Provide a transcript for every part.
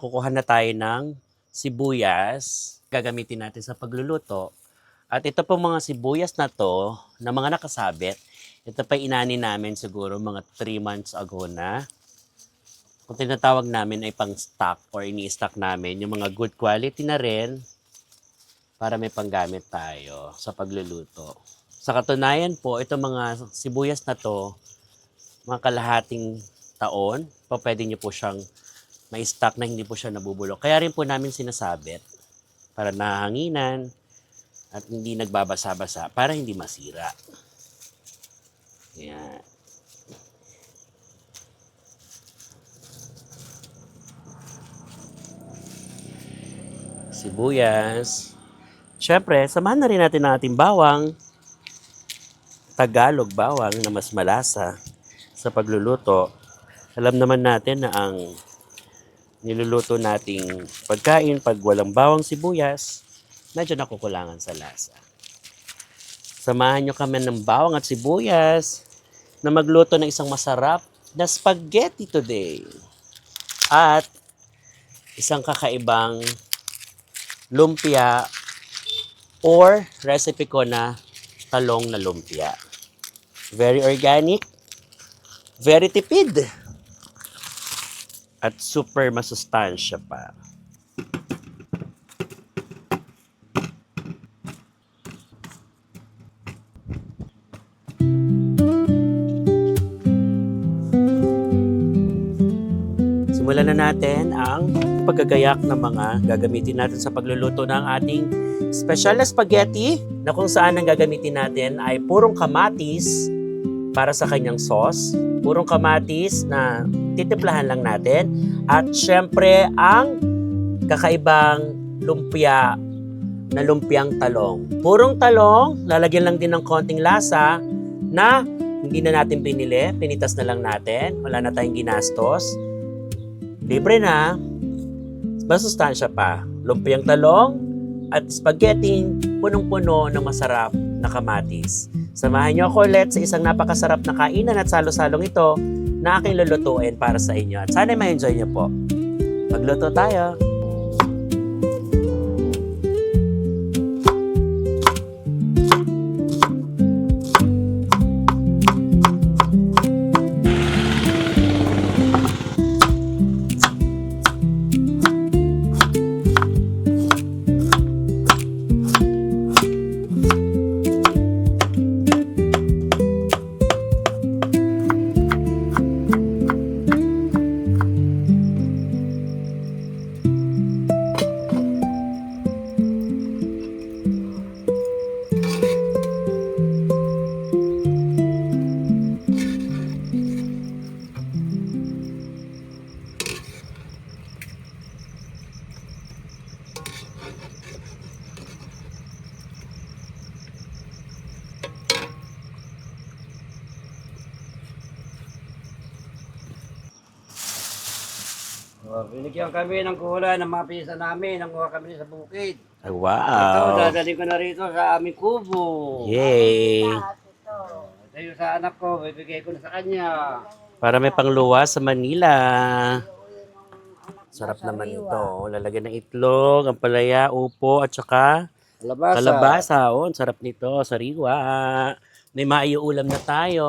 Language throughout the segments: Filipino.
kukuha na tayo ng sibuyas. Gagamitin natin sa pagluluto. At ito po mga sibuyas na to, na mga nakasabit, ito pa inani namin siguro mga 3 months ago na. Kung tinatawag namin ay pang stock or ini-stock namin yung mga good quality na rin para may panggamit tayo sa pagluluto. Sa katunayan po, itong mga sibuyas na to, mga kalahating taon, pa pwede nyo po siyang may stock na hindi po siya nabubulok. Kaya rin po namin sinasabit para nahanginan at hindi nagbabasa-basa para hindi masira. Yan. Sibuyas. Siyempre, samahan na rin natin ang ating bawang. Tagalog bawang na mas malasa sa pagluluto. Alam naman natin na ang niluluto nating pagkain pag walang bawang sibuyas, medyo nakukulangan sa lasa. Samahan nyo kami ng bawang at sibuyas na magluto ng isang masarap na spaghetti today. At isang kakaibang lumpia or recipe ko na talong na lumpia. Very organic, very tipid, at super masustansya pa. Simulan na natin ang paggagayak ng mga gagamitin natin sa pagluluto ng ating special na spaghetti na kung saan ang gagamitin natin ay purong kamatis para sa kanyang sauce, purong kamatis na titimplahan lang natin, at syempre ang kakaibang lumpia na lumpiang talong. Purong talong, lalagyan lang din ng konting lasa na hindi na natin pinili, pinitas na lang natin, wala na tayong ginastos. Libre na, masustansya pa. Lumpiang talong at spaghetti punong-puno ng masarap na kamatis. Samahan niyo ako ulit sa isang napakasarap na kainan at salo-salong ito na aking lulutuin para sa inyo. At sana ma-enjoy niyo po. Magluto tayo! Binigyan kami ng kula ng mga pisa namin. Nanguha kami sa bukid. Ay, Ito, wow! dadalhin ko na rito sa aming kubo. Yay! Ito yung sa anak ko, bibigay ko na sa kanya. Para may pangluwas sa Manila. Sarap naman ito. Lalagyan ng itlog, ang palaya, upo, at saka Kalabasa. kalabasa. Oh, ang sarap nito. Sariwa. May maiulam na tayo.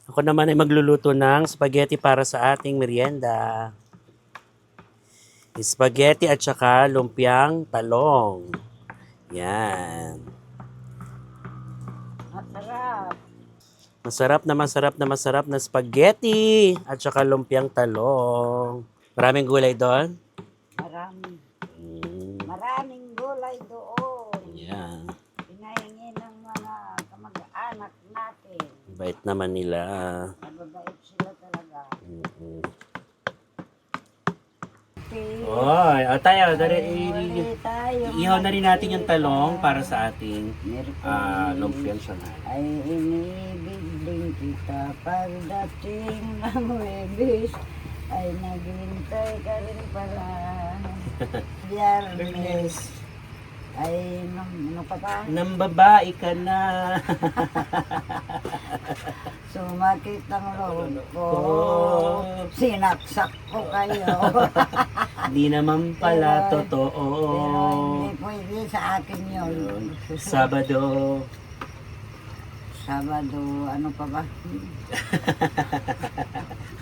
Ako naman ay magluluto ng spaghetti para sa ating merienda. Spaghetti at saka lumpiang talong. Yan. Masarap na spaghetti at saka lumpiang talong. Maraming gulay doon? Maraming, Mm, maraming gulay doon. yan. Pinahingi ng mga kamag-anak natin. Bait naman nila. Mababait sila talaga. Mm-mm. Okay. Oy, tayo. Wala tayo. Ihaw na rin natin yung talong para sa ating Meron lumpiang Shanghai. ay inibig din kita pagdating ng Webis ay naghintay ka rin para Biyernes ay ano pa ba? Nang babae ka na. Sumakit ang loob ko. Oh. Sinaksak ko kayo. Di naman pala Pero- totoo. Pero hindi pwede sa akin yun. Sabado. Sabado, ano pa ba?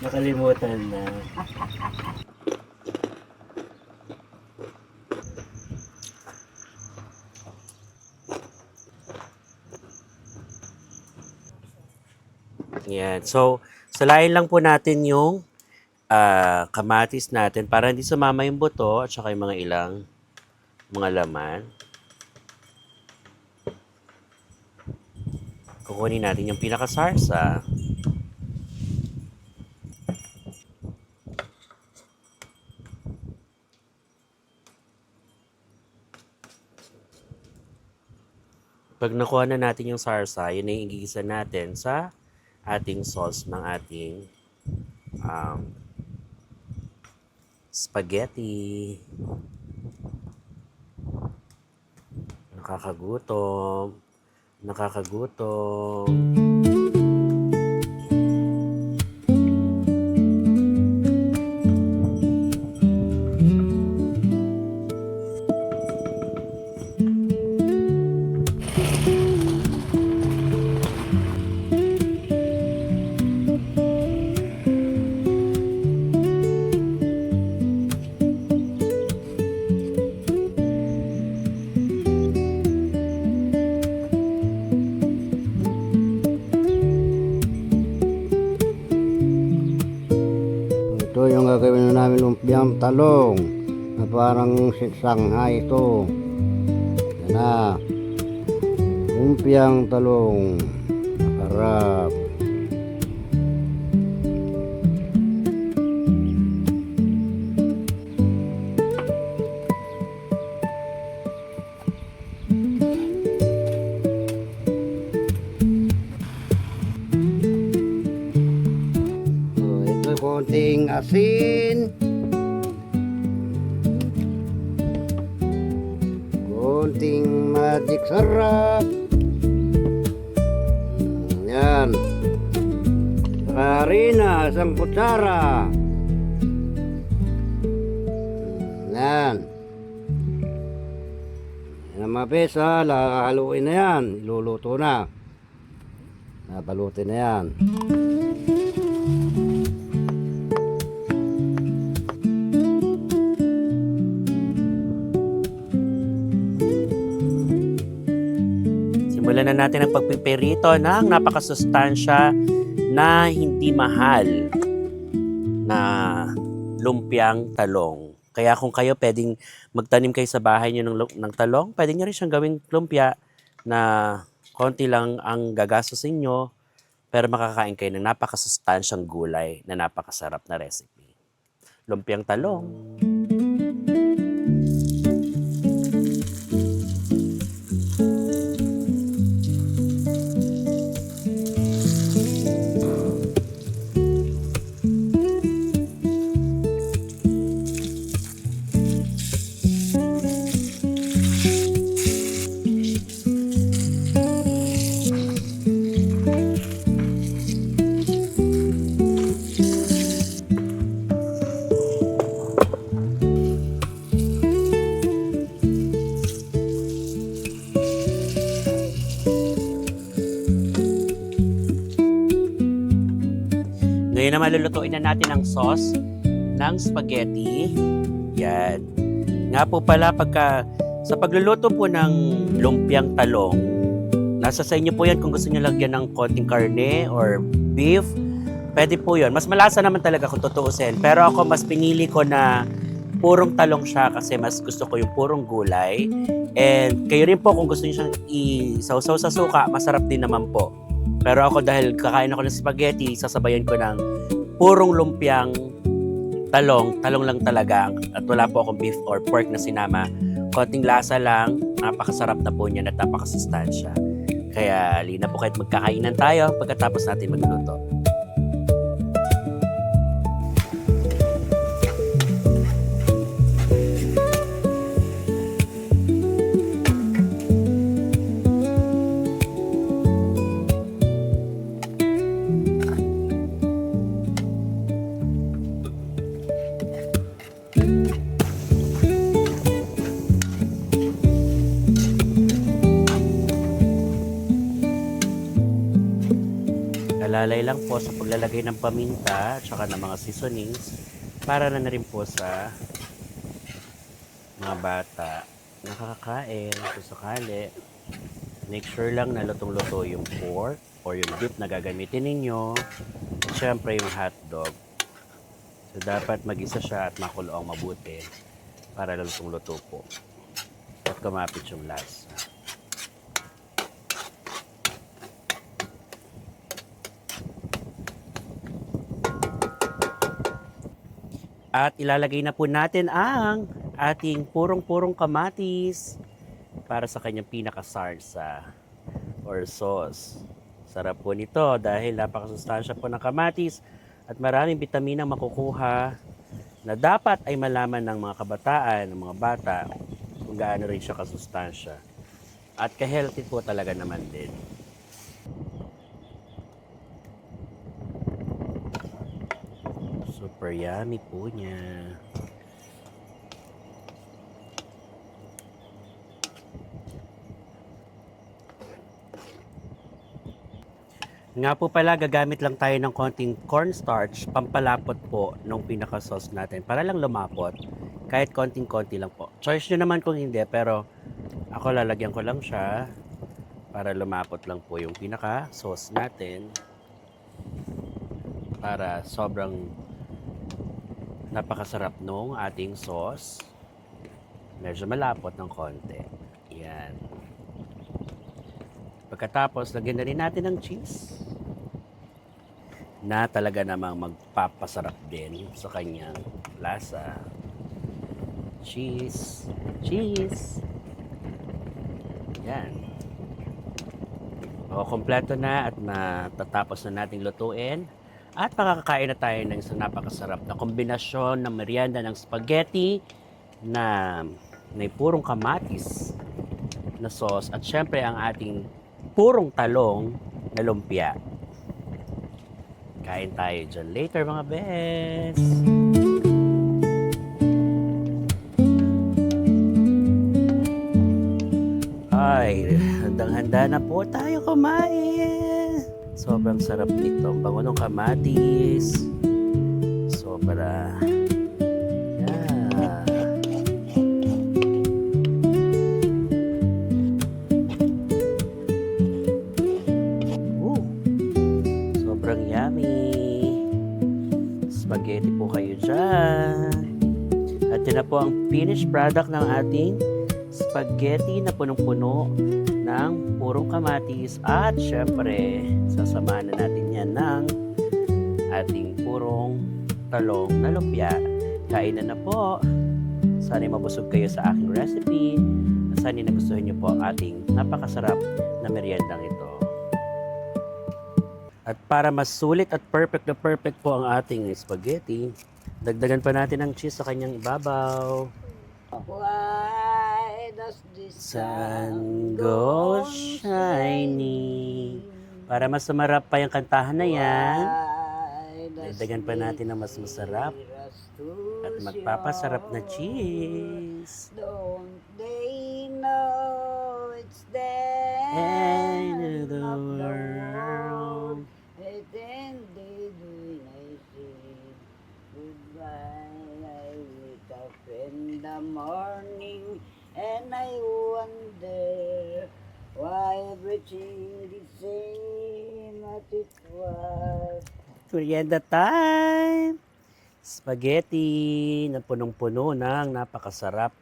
Nakalimutan na. Yan. So, salayin lang po natin yung kamatis natin para hindi sumama yung buto at saka yung mga ilang mga laman. Kukunin natin yung pinakasarsa. Pag nakuha na natin yung sarsa, yun ay igigisa natin sa ating sauce ng ating spaghetti. Nakakagutom. Nakakagutom. Ito yung gagawin na namin lumpiang talong na parang Shanghai ito. Yan na. Lumpiang talong. Harap. Ito konting asin. Konting magic sarap. Yan. Harina, isang kutsara. Yan. Yan ang mga pesa, haluin na yan. Iluluto na. Nabalutin na yan. Simulan na natin ang pagpipirito ng napakasustansya na hindi mahal na lumpiang talong. Kaya kung kayo pwedeng magtanim kayo sa bahay niyo ng talong, pwede niyo rin siyang gawing lumpia na konti lang ang gagastusin niyo pero makakain kayo ng napakasustansyang gulay na napakasarap na recipe. Lumpiang talong. Ngayon naman lulutuin na natin ang sauce ng spaghetti. Yan. Nga po pala sa pagluluto po ng lumpiang talong, nasa sa inyo po yan kung gusto nyo lagyan ng konting karne or beef. Pwede po yun. Mas malasa naman talaga kung tutuusin. Pero ako mas pinili ko na purong talong siya kasi mas gusto ko yung purong gulay. And kayo rin po kung gusto nyo siyang isaw-saw sa suka, masarap din naman po. Pero ako dahil kakain ako ng spaghetti, sasabayan ko ng purong lumpiang talong lang talaga. At wala po akong beef or pork na sinama. Konting lasa lang, napakasarap na po niya at napakasustansya. Kaya lina po kahit magkakainan tayo pagkatapos natin magluto. Alalay lang po sa paglalagay ng paminta at saka ng mga seasonings para na rin po sa mga bata nakakakain kung sakali. Make sure lang na lutong-luto yung pork or yung beef na gagamitin ninyo. At syempre yung hotdog. So dapat mag-isa siya at makulo ang mabuti para lutong-luto po. At kumapit yung lasa. At ilalagay na po natin ang ating purong-purong kamatis para sa kanyang pinaka-sarsa or sauce. Sarap po nito dahil napakasustansya po ng kamatis at maraming bitamina makukuha na dapat ay malaman ng mga kabataan, ng mga bata kung gaano rin siya kasustansya. At ka-healthy po talaga naman din. Super yummy po niya. Nga po pala, gagamit lang tayo ng konting cornstarch, pampalapot po nung pinaka-sauce natin para lang lumapot. Kahit konting-konti lang po. Choice nyo naman kung hindi, pero ako lalagyan ko lang siya para lumapot lang po yung pinaka-sauce natin. Para sobrang napakasarap nung ating sauce. Medyo malapot ng konti. Yan. Pagkatapos, lagyan na rin natin ng cheese na talaga namang magpapasarap din sa kanyang lasa. Cheese. Cheese. Yan. O, kompleto na at matatapos na nating lutuin. At makakakain na tayo ng isang napakasarap na kombinasyon ng merienda ng spaghetti na may purong kamatis na sauce at syempre ang ating purong talong na lumpia. Kain tayo dyan later mga bes! Ay, handang-handa na po tayo kumain! Sobrang sarap nito. Ang bango ng kamatis. Sobra. Yeah. Sobrang yummy. Spaghetti po kayo dyan. At yun na po ang finished product ng ating spaghetti na punong-puno ng purong kamatis at syempre sasamahan na natin yan ng ating purong talong na lumpia. Kainan na po. Sana'y mabusog kayo sa aking recipe. Sana'y nagustuhan niyo po ang ating napakasarap na meriendang ito. At para mas sulit at perfect na perfect po ang ating spaghetti, dagdagan pa natin ng cheese sa kanyang ibabaw. Why does the Sun goes shining. Para mas sumarap pa yung kantahan na yan, dagdagan pa natin ng mas masarap at magpapasarap na cheese. Don't they know it's the End end of the of the world. world? And then they do I say goodbye. I wake up in the morning and I wonder why everything the same as it was. Merienda time! Spaghetti na punong-puno ng napakasarap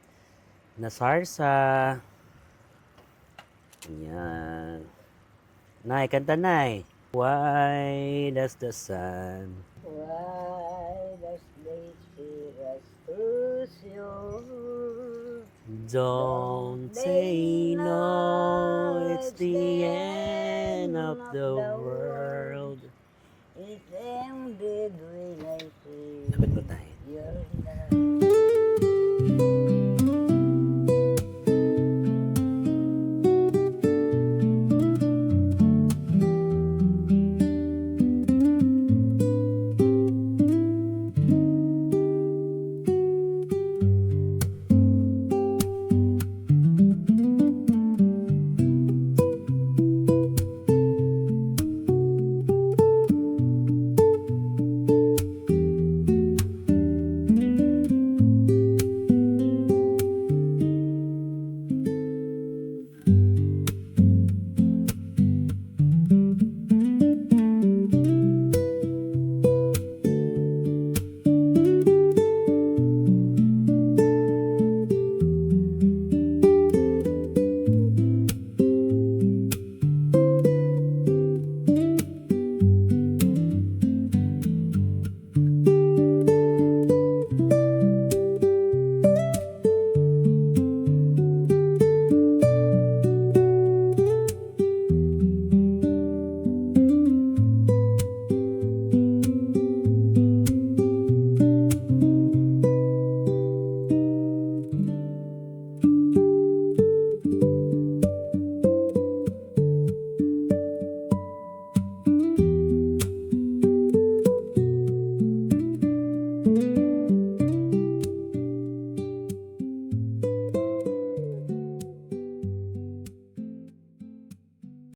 na sarsa. Yan. Nay, kanta Nay. Why does the sun Why does they fear us too sure? don't say no, it's the end of the world.